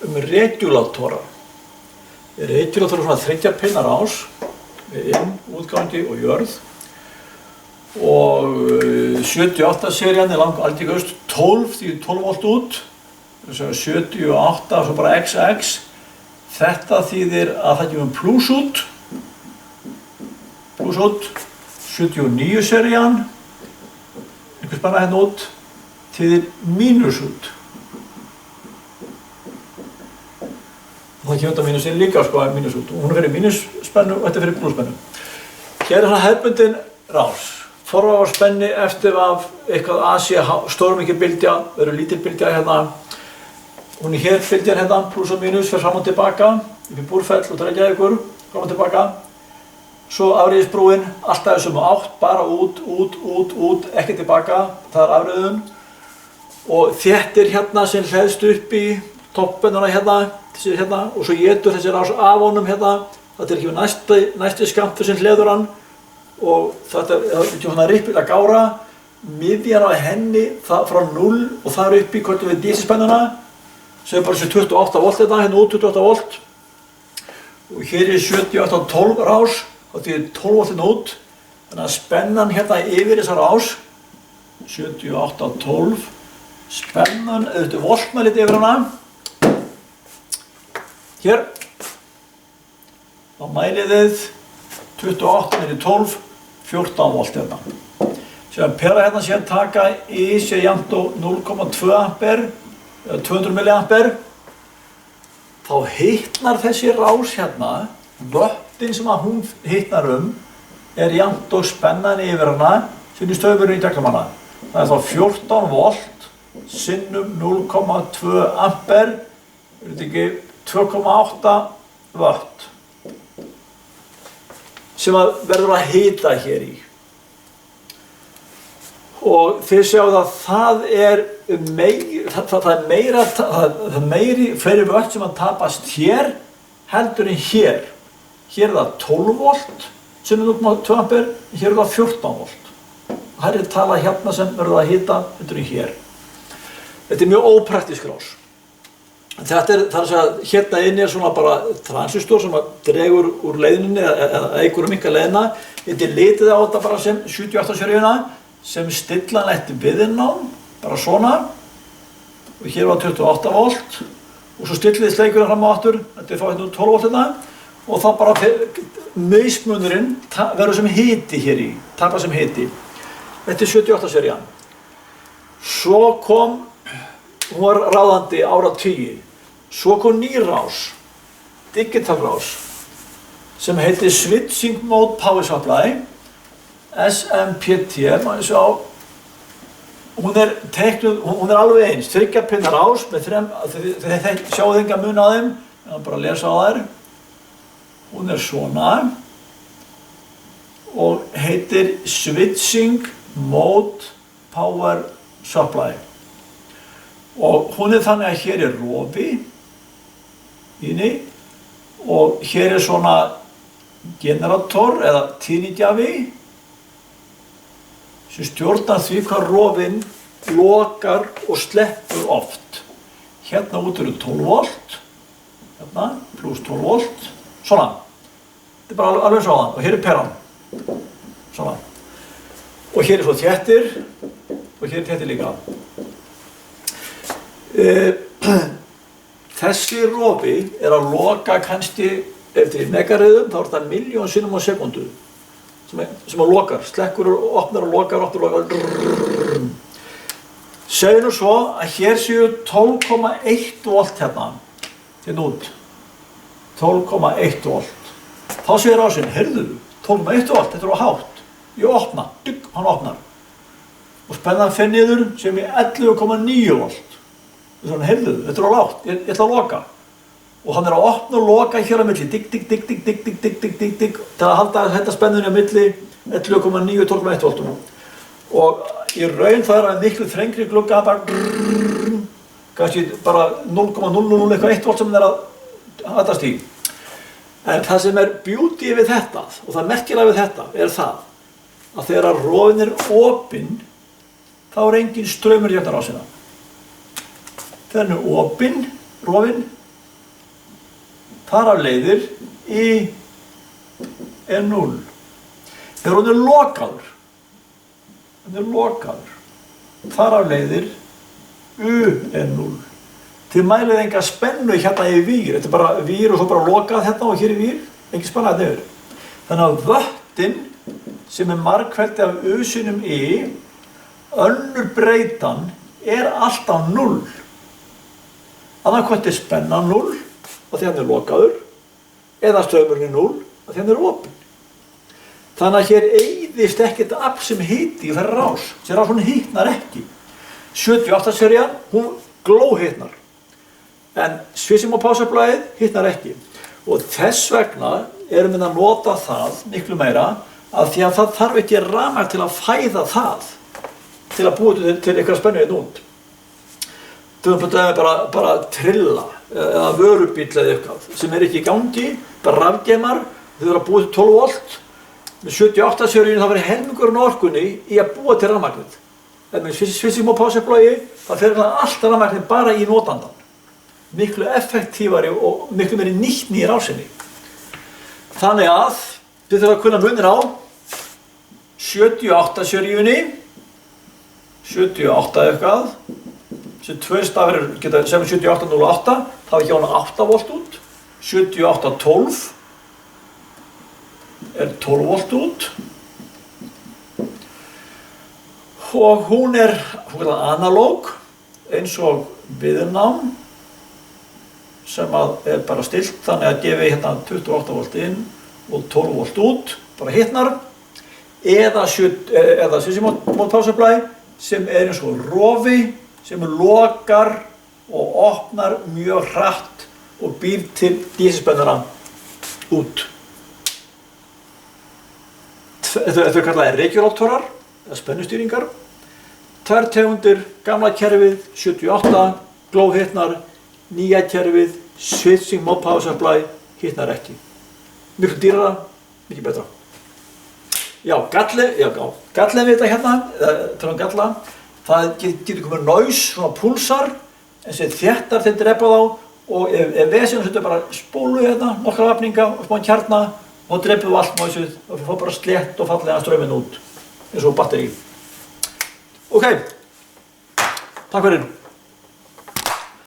regulatora. Regulator svona 3 pinna rás með útgangi og jörð og 78 serían algengust 12 því 12 volt út, 78 svo bara XX. Þetta þýðir að það kemur pluss út, 79 serían, einhver spenna hérna út, þýðir mínus út. Og það kemur þetta mínusinn líka mínus út. Hún fyrir mínusspennu og þetta fyrir plusspennu. Hér svona hefðbundin rás. Forvarvar spenni eftir af eitthvað AC, stórmikil bylgja, verður lítil bylgja hérna. Hún hér bylgjan hérna, pluss og mínus, fer fram og tilbaka, upp í Búrfell og Reykjavíkur, fram og tilbaka. Svo afriðisbrúin, alltaf í sömu átt, bara út, ekki tilbaka, það afriðun. Og þéttir hérna sem hleðst upp í toppennuna hérna, og svo étur þessi rás af honum hérna. Þetta ekki við næsti skammtur sem hleður hann og þetta er ekki svona rippilega gára. Miðjan á henni frá 0 og þar upp í kvöldu við dísilspennuna sem er bara þessi 28 volt hérna, hérna út 28 volt. Og hér er 78-12 rás, þá er 12 volt hérna út. Þannig að spennan hérna yfir þessa rás, 78-12, spennan, auðvitað voltna litið yfir hana. Hér, þá mælið þið 28 niður í 12, 14 volt hérna. Síðan pera hérna síðan taka í sé jafnt og 0,2 ampere, 200 milliampere. Þá hitnar þessi rás hérna, vöttin sem að hún hitnar er jafnt og spennan yfir hana sem í stöðurinn í gegnum hana. Það er þá 14 volt sinnum 0,2 ampere, er þetta ekki 2,8 watt sem að verður að hita hér í. Og þið sjáum að það er meiri watt sem að tapast hér heldur en hér. Hér er það 12 volt sinnum 0,2 ampere, hér er það 14 volt. Það er talað hérna sem verður að hita heldur en hér. Þetta er mjög ópraktísk rás. Þetta er þar að segja, hérna inni er svona bara transistor sem dregur úr leiðninni eða eykur minnka leiðina. Þetta er litið á þetta bara sem 78 seríuna sem stillanlegt viðnám, bara svona. Og hér var 28 volt og svo stillið sleikurinn fram á aftur, þetta er þá hérna 12 volt hérna og þá bara mismunurinn verður sem hiti hér í, tapar sem hiti. Þetta er 78 serían. Svo kom, hún var ráðandi áratugi. Svo kom ný rás, digital rás, sem heitir Switching Mode Power Supply, SMPT, maður sjá. Hún er teiknuð, hún er alveg eins, 3 pinna rás með þið sjáuð enga mun á þeim, en bara lesa á þær. Hún er svona og heitir Switching Mode Power Supply. Og hún er þannig að hér er rofi inni og hér er svona generator eða tíðnigjafi sem stjórnar því hvað rofinn lokar og sleppur oft. Hérna út eru 12 volt, hérna pluss 12 volt, svona. Þetta er bara alveg svona og hér er peran, svona. Og hér er svo þéttir og hér er þéttir líka. Þessi rofi er að loka kannski eftir megaröðum, þá er þetta 1.000.000 sinnum á sekundu sem að lokar, slekkur og opnar og lokar, Segjum nú svo að hér séu 12,1 volt hérna út, 12,1 volt. Þá segir rásinn, heyrðu, 12,1 volt, þetta er á hátt, ég opna, hann opnar og spennan fer niður sem í 11,9 volt. Svona, heyrðu, þetta er á lágt, ég ætla að loka. Og hann er að opna og loka hér á milli, digg, til að halda þetta spennunni á milli 11,9 og 12,1 voltum. Og í raun það er að miklu þrengri glugga, kannski bara 0,001 volt sem það er að hattast í. En það sem er beauty við þetta, og það merkilega við þetta, er það að þegar rofinn er opinn, þá er engin straumur hérna rásina. Þegar hann er opinn, rofinn, Þar af leiðir I er 0. Þegar hún er lokaður, þar af leiðir U er 0. Þið mælið enga spennu hérna í vír. Þetta er bara vír og svo bara lokað hérna og hér í vír. Engin spenna hérna yfir. Þannig að vöttin sem er margfeldi af U sinnum I, önnur breytan er alltaf 0. Annarkvæmt er spennan 0 og því hann er lokaður, eða straumurinn er 0 og því hann er opinn. Þannig að hér eyðist ekkert afl sem hiti í þessari rás. Þessi rás hún hitnar ekki. 78 serían, hún glóhitnar. En switching mode power supplyið hitnar ekki. Og þess vegna erum við að nota það miklu meira að því að það þarf ekki rafmagn til að fæða það, til að búa til eitthvað spennu hérna út. Þú erum bara trilla eða vörubíll eða eitthvað sem er ekki í gangi, bara rafgeymar, þau eru að búa til 12 volt. Með 78 seríunni þá verður helmingurinn á orkunni í að búa til rafmagnið. En með switching mode power supplyið það fer alltaf rafmagnið bara í notandann. Miklu effektífari og miklu meiri nýtni í rásinni. Þannig að þið þurfum að kunna muninn á 78 seríunni, 78 eitthvað, sem tvö stafir geta sem 7808, þá er ekki 8 volt út, 7812 er 12 volt út og hún er analóg eins og viðnám sem er bara stillt þannig að gefi hérna 28 volt inn og 12 volt út, bara hitnar eða switching mode power supply sem er eins og rofi sem lokar og opnar mjög hratt og býr til DC-spennuna út. Þetta er kallaðir regulátorar eða spennustýringar. Tvær tegundir, gamla kerfið 78, glóhitnar, nýja kerfið, switching mode power supply, hitnar ekki. Miklu dýrara, mikið betra. Já, gallin við þetta hérna, tala um galla, það getur komið noise, svona púlsar, en sem þéttar þeir drepa þá og ef vesinu setur bara spólu hérna, nokkra vafninga og smá kjarna og þá drepum við allt noisið og við fáum bara slétt og fallega strömmin út, eins og batteri. Ok, takk fyrir.